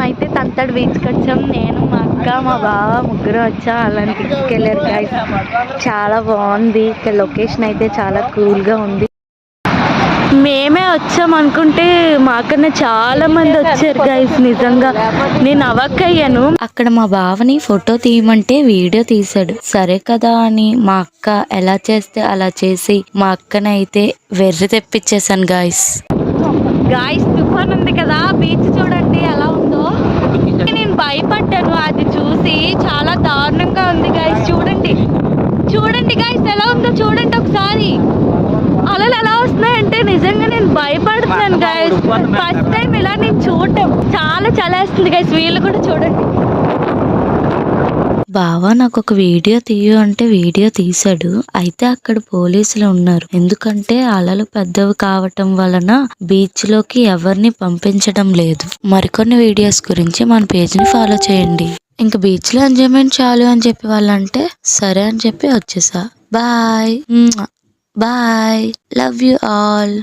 మేమైతే తంతడు బీచ్కి వచ్చాం. నేను మా అక్క మా బావ ముగ్గురు వచ్చాం. అలాంటి బీచ్కి వెళ్ళారు గైస్. చాలా బాగుంది. ఇక్కడ లొకేషన్ అయితే చాలా కూల్గా ఉంది. మేమే వచ్చాం అనుకుంటే మాకన్నా చాలా మంది వచ్చారు గైస్. నిజంగా నేను అవక్కయ్యాను. అక్కడ మా బావని ఫోటో తీయమంటే వీడియో తీసాడు. సరే కదా అని మా అక్క ఎలా చేస్తే అలా చేసి మా అక్కని అయితే వెర్రి తెప్పించేసాను గాయస్. తుఫాన్ ఉంది కదా, బీచ్ చూడండి ఎలా ఉందో. నేను భయపడ్డాను అది చూసి. చాలా దారుణంగా ఉంది గాయస్. చూడండి చూడండి గాయస్ ఎలా ఉందో చూడండి ఒకసారి. అలలు ఎలా వస్తున్నాయంటే నిజంగా నేను భయపడుతున్నాను గైస్. ఫస్ట్ టైం ఇలా నేను చూడటం. చాలా చలేస్తుంది గైస్. వీళ్ళు కూడా చూడండి. బావా నాకు ఒక వీడియో తీయు అంటే వీడియో తీసాడు. అయితే అక్కడ పోలీసులు ఉన్నారు. ఎందుకంటే అలలు పెద్దవి కావటం వలన బీచ్ లోకి ఎవరిని పంపించడం లేదు. మరికొన్ని వీడియోస్ గురించి మన పేజ్ ని ఫాలో చేయండి. ఇంకా బీచ్ లో ఎంజాయ్మెంట్ చాలు అని చెప్పి వాళ్ళంటే సరే అని చెప్పి వచ్చేసా. Bye. Bye. Love you all.